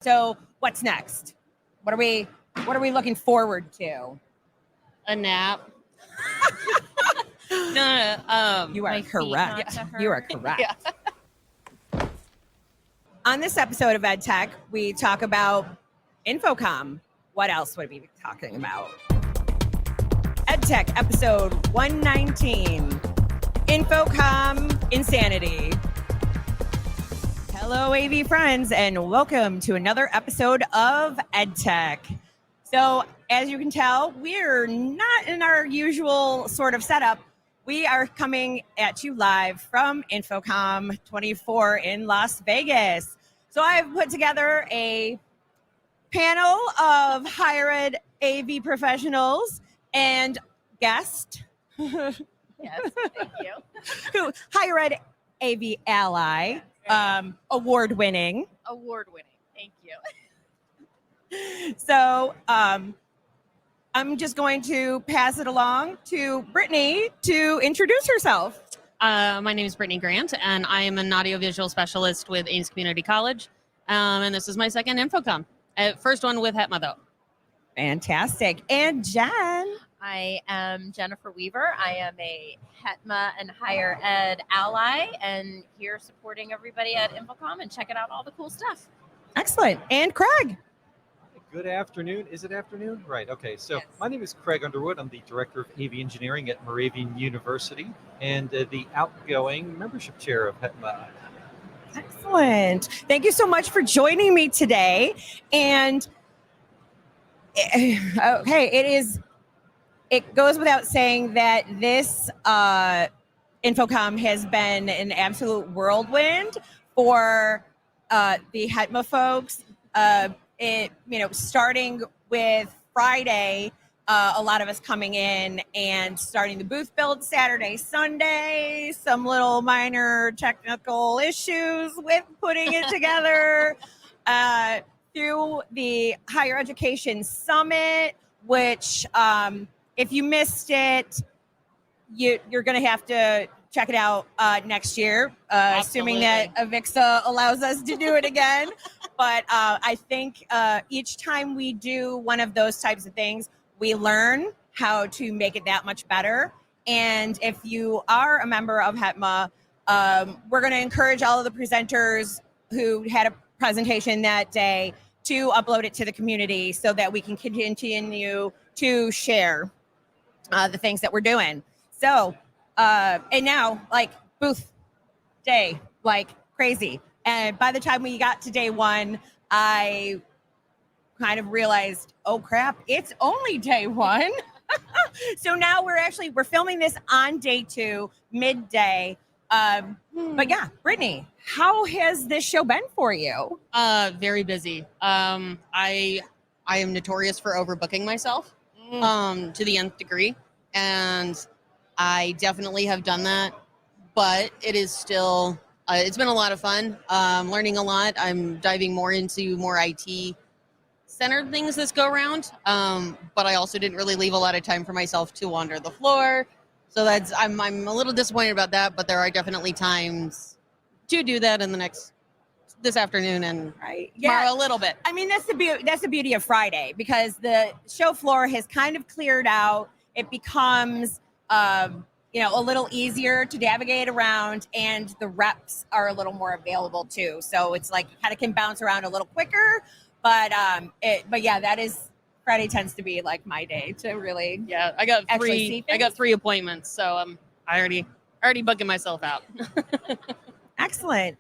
So what's next? What are we looking forward to? A nap. No. You are correct. You are correct. Yeah. On this episode of EdTech, we talk about InfoComm. What else would we be talking about? EdTech episode 119, InfoComm Insanity. Hello, AV friends, and welcome to another episode of EdTech. So, as you can tell, we're not in our usual sort of setup. We are coming at you live from InfoComm 24 in Las Vegas. So I've put together a panel of higher ed AV professionals and guest. Yes, thank you. Who higher ed AV ally, award-winning. Award-winning, thank you. So I'm just going to pass it along to Brittney to introduce herself. My name is Brittney Grant, and I am an audiovisual specialist with Ames Community College. And this is my second InfoComm. First one with HETMA, though. Fantastic. And Jen. I am Jennifer Weaver. I am a HETMA and higher ed ally and here supporting everybody at InfoComm and checking out all the cool stuff. Excellent. And Craig. Good afternoon. Is it afternoon? Right. Okay. So Yes. My name is Craig Underwood. I'm the Director of AV Engineering at Moravian University and the outgoing membership chair of HETMA. Excellent. Thank you so much for joining me today. And okay, it goes without saying that this InfoComm has been an absolute whirlwind for the HETMA folks. Starting with Friday, a lot of us coming in and starting the booth build Saturday, Sunday, some little minor technical issues with putting it together, through the Higher Education Summit, which if you missed it, you're going to have to check it out next year, assuming that Avixa allows us to do it again. But I think each time we do one of those types of things, we learn how to make it that much better. And if you are a member of HETMA, we're going to encourage all of the presenters who had a presentation that day to upload it to the community so that we can continue to share the things that we're doing. So, and now, like, booth day, like crazy. And by the time we got to day one, I kind of realized, oh crap, it's only day one. So now we're filming this on day two, midday. But yeah, Brittney, how has this show been for you? Very busy. I am notorious for overbooking myself to the nth degree. And I definitely have done that. But it is still... it's been a lot of fun, learning a lot. I'm diving more into more IT-centered things this go-around, but I also didn't really leave a lot of time for myself to wander the floor. So I'm a little disappointed about that, but there are definitely times to do that this afternoon and tomorrow a little bit. I mean, that's the beauty of Friday, because the show floor has kind of cleared out. It becomes... a little easier to navigate around, and the reps are a little more available too. So it's like you kind of can bounce around a little quicker, but Friday tends to be like my day to really. Yeah, I got three appointments, so I already bugging myself out. Excellent.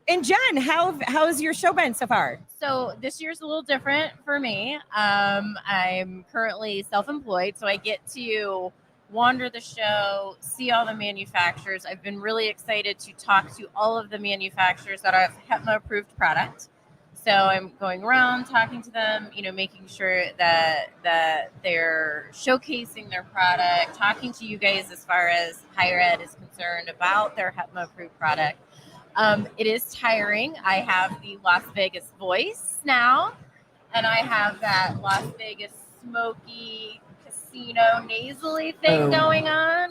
And Jen, how's your show been so far? So this year's a little different for me. I'm currently self-employed, so I get to wander the show, see all the manufacturers. I've been really excited to talk to all of the manufacturers that have HETMA approved product. So I'm going around talking to them, making sure that they're showcasing their product, talking to you guys as far as higher ed is concerned about their HETMA approved product. It is tiring. I have the Las Vegas voice now, and I have that Las Vegas smoky casino nasally thing going on.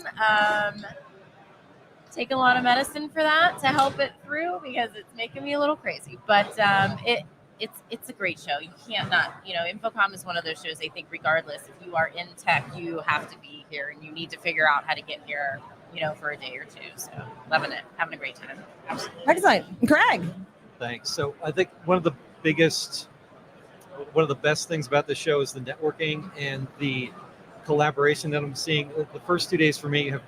Take a lot of medicine for that to help it through because it's making me a little crazy. But it's a great show. You can't not, InfoComm is one of those shows. I think regardless, if you are in tech, you have to be here, and you need to figure out how to get here, for a day or two. So loving it, having a great time. Absolutely. Excellent. Greg. Thanks. So I think one of the best things about the show is the networking and the collaboration that I'm seeing. The first 2 days for me have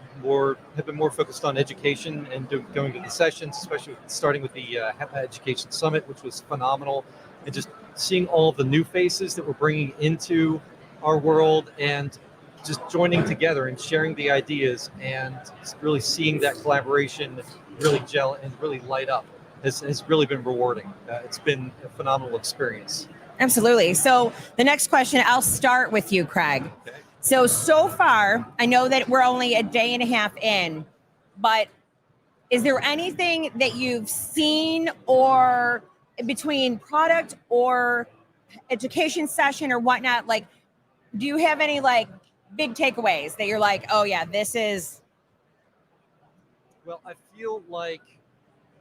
been more focused on education and going to the sessions, especially starting with the HETMA Education Summit, which was phenomenal, and just seeing all the new faces that we're bringing into our world and just joining together and sharing the ideas and really seeing that collaboration really gel and really light up has really been rewarding. It's been a phenomenal experience. Absolutely. So the next question, I'll start with you, Craig. Okay. So far, I know that we're only a day and a half in, but is there anything that you've seen or between product or education session or whatnot, like, do you have any like big takeaways that you're like, oh yeah, this is? Well, I feel like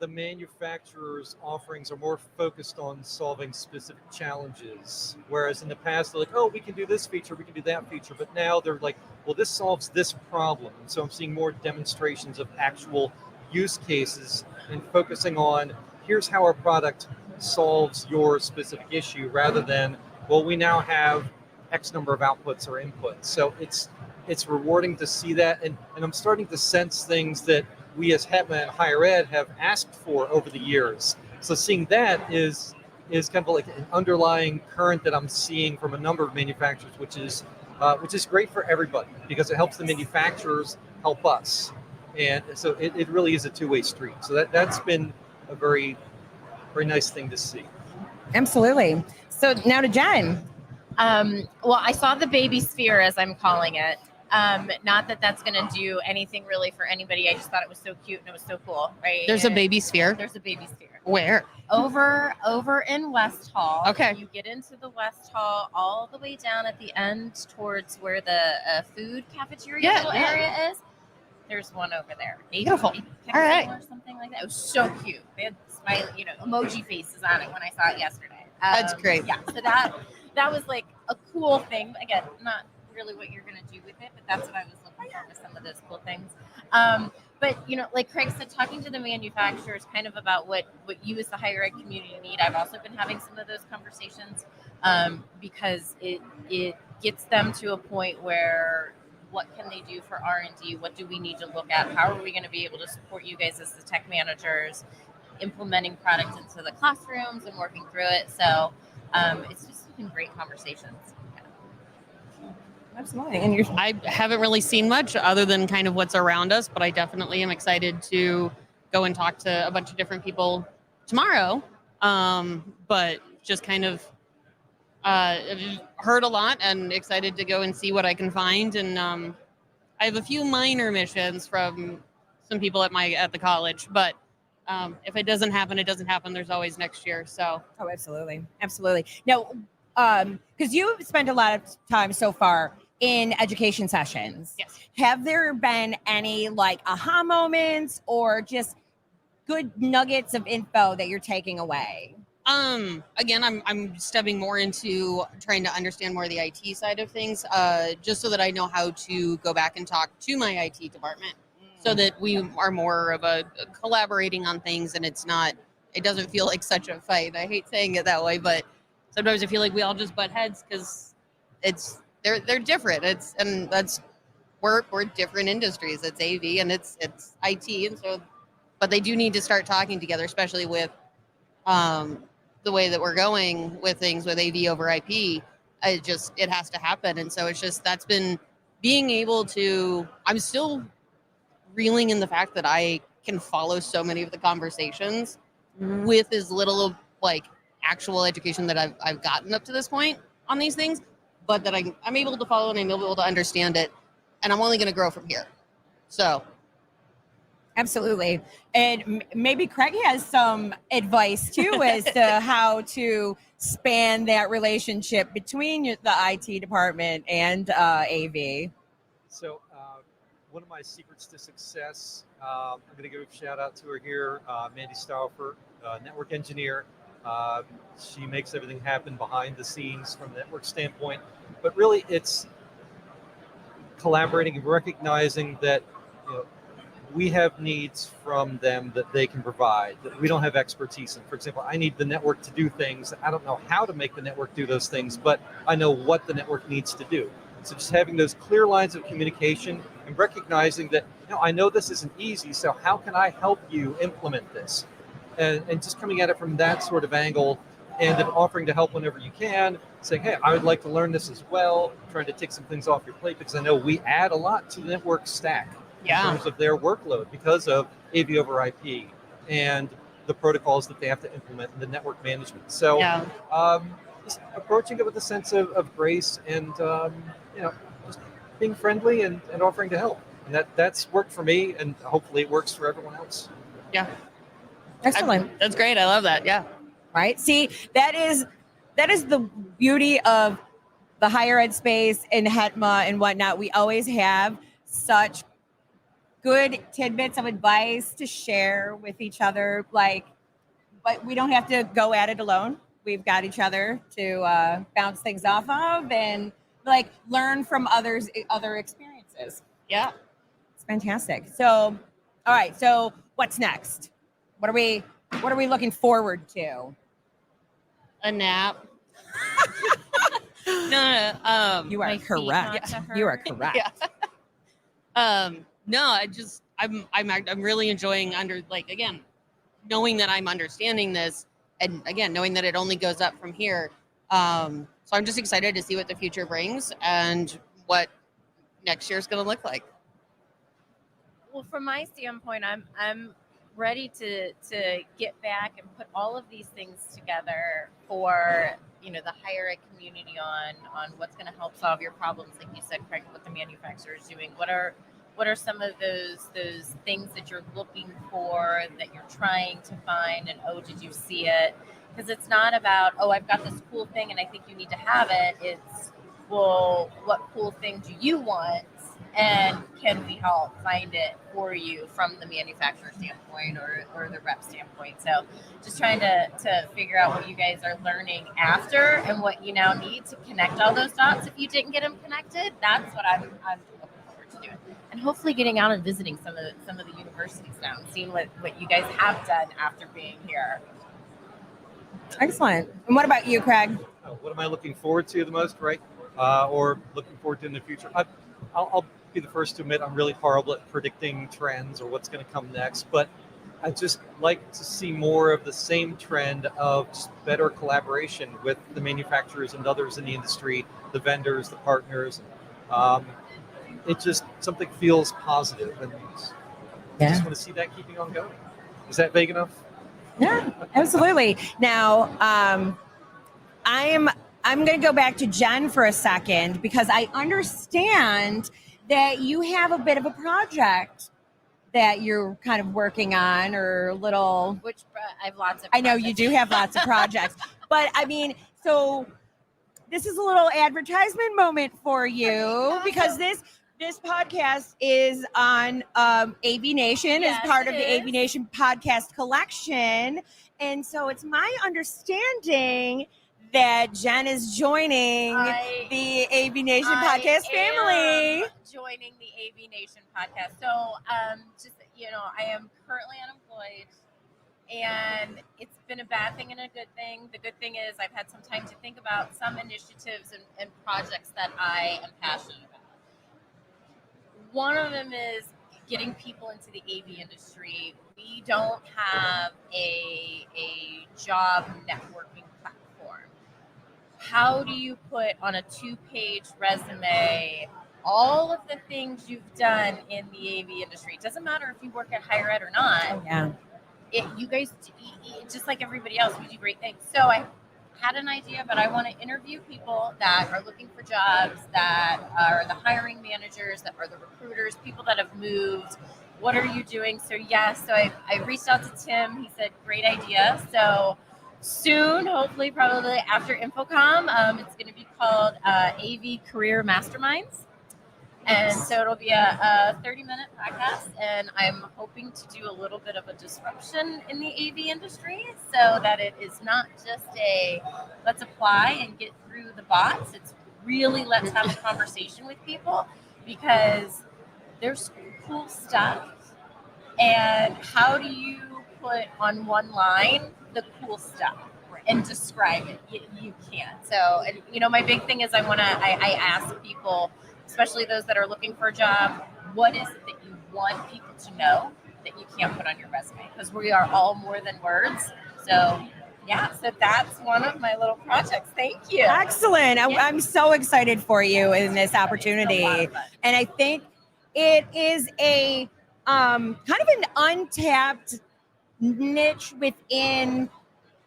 the manufacturers' offerings are more focused on solving specific challenges, whereas in the past they're like, oh, we can do this feature, we can do that feature, but now they're like, well, this solves this problem. And so I'm seeing more demonstrations of actual use cases and focusing on here's how our product solves your specific issue, rather than, well, we now have X number of outputs or inputs. So it's rewarding to see that, and I'm starting to sense things that we as HETMA and higher ed have asked for over the years. So seeing that is kind of like an underlying current that I'm seeing from a number of manufacturers, which is great for everybody because it helps the manufacturers help us. And so it really is a two-way street. So that's been a very, very nice thing to see. Absolutely. So now to Jen. Well, I saw the baby sphere, as I'm calling it. Not that that's going to do anything really for anybody. I just thought it was so cute and it was so cool, right? There's a baby sphere. There's a baby sphere. Where? Over in West Hall. Okay. You get into the West Hall all the way down at the end towards where the food cafeteria little area is. There's one over there. Beautiful. All right. Or something like that. It was so cute. They had smiley, emoji faces on it when I saw it yesterday. That's great. Yeah. So that was like a cool thing. Again, not really what you're going to do with it, but that's what I was looking for with some of those cool things. But like Craig said, talking to the manufacturers kind of about what you as the higher ed community need. I've also been having some of those conversations because it gets them to a point where what can they do for R&D? What do we need to look at? How are we going to be able to support you guys as the tech managers, implementing product into the classrooms and working through it? So it's just been great conversations. Absolutely. And I haven't really seen much other than kind of what's around us, but I definitely am excited to go and talk to a bunch of different people tomorrow. But just kind of I've heard a lot and excited to go and see what I can find. And I have a few minor missions from some people at the college, but if it doesn't happen, it doesn't happen. There's always next year. So. Oh, absolutely. Absolutely. Now, because you've spent a lot of time so far in education sessions. Yes. Have there been any like aha moments or just good nuggets of info that you're taking away? Again, I'm stepping more into trying to understand more of the IT side of things, just so that I know how to go back and talk to my IT department, so that we are more of a collaborating on things, and it doesn't feel like such a fight. I hate saying it that way, but sometimes I feel like we all just butt heads because they're different. We're different industries. It's AV and it's IT, and so, but they do need to start talking together, especially with the way that we're going with things with AV over IP. It has to happen, and so that's been being able to. I'm still reeling in the fact that I can follow so many of the conversations with as little like actual education that I've gotten up to this point on these things, but that I'm able to follow and I'm able to understand it, and I'm only going to grow from here. So. Absolutely. And maybe Craig has some advice too as to how to span that relationship between the IT department and AV. So one of my secrets to success, I'm going to give a shout out to her here, Mandy Stauffer, network engineer. She makes everything happen behind the scenes from a network standpoint. But really, it's collaborating and recognizing that we have needs from them that they can provide that we don't have expertise in. For example, I need the network to do things. I don't know how to make the network do those things, but I know what the network needs to do. So just having those clear lines of communication and recognizing that, I know this isn't easy, so how can I help you implement this? And just coming at it from that sort of angle, and then offering to help whenever you can, saying, hey, I would like to learn this as well, trying to take some things off your plate, because I know we add a lot to the network stack in terms of their workload because of AV over IP and the protocols that they have to implement in the network management. So just approaching it with a sense of grace and just being friendly and offering to help. And that's worked for me, and hopefully it works for everyone else. Yeah. Excellent. That's great. I love that. Yeah. Right. See, that is the beauty of the higher ed space and HETMA and whatnot. We always have such good tidbits of advice to share with each other. But we don't have to go at it alone. We've got each other to bounce things off of and learn from other experiences. Yeah. It's fantastic. So, all right. So what's next? What are we looking forward to? A nap. No. You are correct. You are correct. Yeah. No, I'm really enjoying knowing that I'm understanding this, and again, knowing that it only goes up from here. So I'm just excited to see what the future brings and what next year's going to look like. Well, from my standpoint, I'm ready to get back and put all of these things together for the higher ed community on what's going to help solve your problems, like you said, Craig, what the manufacturer is doing. What are some of those things that you're looking for, that you're trying to find, and did you see it? Because it's not about, I've got this cool thing and I think you need to have it. It's, well, what cool thing do you want? And can we help find it for you from the manufacturer standpoint or the rep standpoint? So just trying to figure out what you guys are learning after and what you now need to connect all those dots. If you didn't get them connected, that's what I'm looking forward to doing. And hopefully getting out and visiting some of the universities now and seeing what you guys have done after being here. Excellent. And what about you, Craig? What am I looking forward to the most, right? Or looking forward to in the future? I'll be the first to admit I'm really horrible at predicting trends or what's going to come next, but I just like to see more of the same trend of just better collaboration with the manufacturers and others in the industry, the vendors, the partners. It just something feels positive, and I just want to see that keeping on going. Is that vague enough? Yeah, absolutely. Now, I'm going to go back to Jen for a second, because I understand that you have a bit of a project that you're kind of working on, or little. Which I have lots of. I know you do have lots of projects, but I mean, so this is a little advertisement moment for you, because this podcast is on AVNation, as part of the AVNation podcast collection, and so it's my understanding that Jen is joining the AVNation podcast family. Joining the AVNation podcast. So, I am currently unemployed, and it's been a bad thing and a good thing. The good thing is I've had some time to think about some initiatives and projects that I am passionate about. One of them is getting people into the AV industry. We don't have a job networking platform. How do you put on a 2-page resume all of the things you've done in the AV industry? It doesn't matter if you work at higher ed or not. Yeah. You guys, just like everybody else, we do great things. So I had an idea, but I want to interview people that are looking for jobs, that are the hiring managers, that are the recruiters, people that have moved. What are you doing? So I reached out to Tim. He said, great idea. So soon, hopefully, probably after InfoComm, it's going to be called AV Career Masterminds. And so it'll be a 30-minute podcast, and I'm hoping to do a little bit of a disruption in the AV industry so that it is not just a let's apply and get through the bots. It's really let's have a conversation with people, because there's cool stuff. And how do you put on one line the cool stuff and describe it? You can't. So, and my big thing is I ask people, especially those that are looking for a job, what is it that you want people to know that you can't put on your resume? Because we are all more than words. So yeah, so that's one of my little projects. Thank you. Excellent. Yeah. I'm so excited for you in this opportunity. And I think it is a kind of an untapped niche within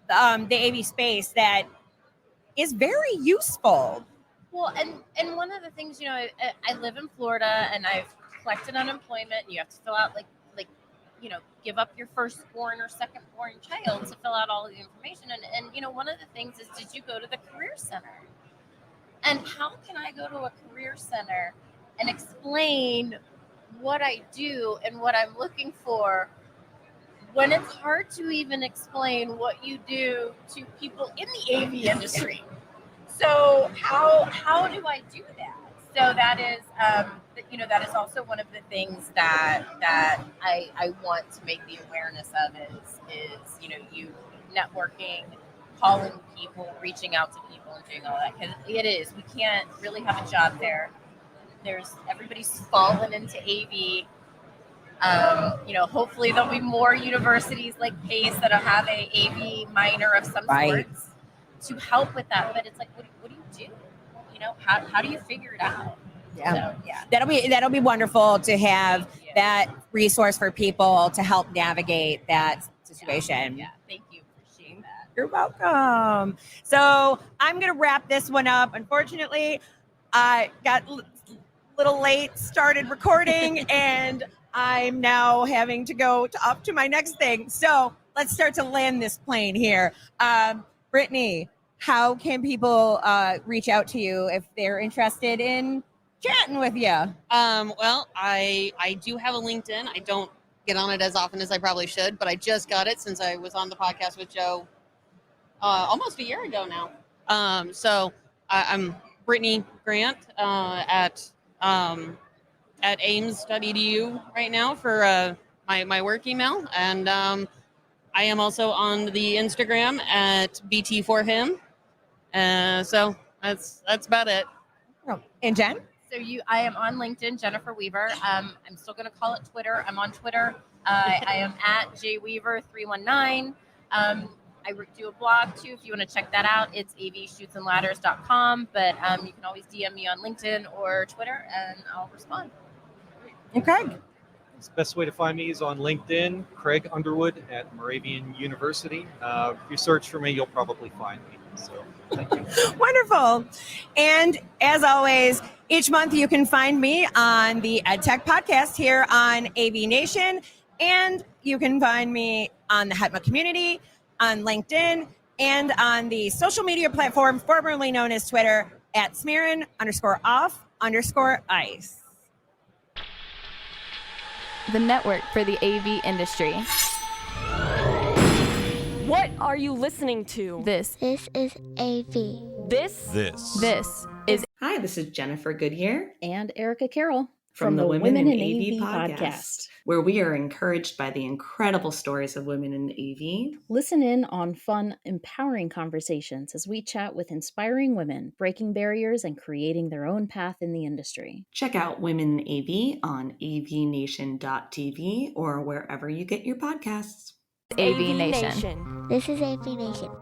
the AV space that is very useful. Well, and one of the things, I live in Florida, and I've collected unemployment. You have to fill out like give up your firstborn or secondborn child to fill out all of the information. And one of the things is, did you go to the career center? And how can I go to a career center and explain what I do and what I'm looking for when it's hard to even explain what you do to people in the AV industry? So how do I do that? So that is that is also one of the things that I want to make the awareness of is you networking, calling people, reaching out to people, and doing all that, because we can't really have a job there. Everybody's fallen into AV. Hopefully there'll be more universities like Pace that'll have a AV minor of some sorts to help with that. But it's like, what do you do? How do you figure it out? Yeah. So, yeah. That'll be wonderful to have that resource for people to help navigate that situation. Yeah. Thank you. Appreciate that. You're welcome. So I'm going to wrap this one up. Unfortunately, I got a little late, started recording, and I'm now having to go up to my next thing. So let's start to land this plane here. Brittney, how can people reach out to you if they're interested in chatting with you? Well, I do have a LinkedIn. I don't get on it as often as I probably should, but I just got it since I was on the podcast with Joe almost a year ago now. So I'm Brittney Grant at ames.edu right now for my work email, and I am also on the Instagram at BT4him. So that's about it. And Jen? So I am on LinkedIn, Jennifer Weaver. I'm still going to call it Twitter. I'm on Twitter. I am at jweaver319. I do a blog too, if you want to check that out. It's avshootsandladders.com, but you can always DM me on LinkedIn or Twitter, and I'll respond. Okay. The best way to find me is on LinkedIn, Craig Underwood at Moravian University. If you search for me, you'll probably find me. So thank you. Wonderful. And as always, each month you can find me on the EdTech podcast here on AVNation, and you can find me on the HETMA community, on LinkedIn, and on the social media platform formerly known as Twitter at Smearin_off_ice. The network for the AV industry. What are you listening to? This is AV. This is. Hi, this is Jennifer Goodyear and Erica Carroll from the Women in AV podcast, where we are encouraged by the incredible stories of women in AV. Listen in on fun, empowering conversations as we chat with inspiring women, breaking barriers and creating their own path in the industry. Check out Women in AV on avnation.tv or wherever you get your podcasts. AVNation. This is AVNation.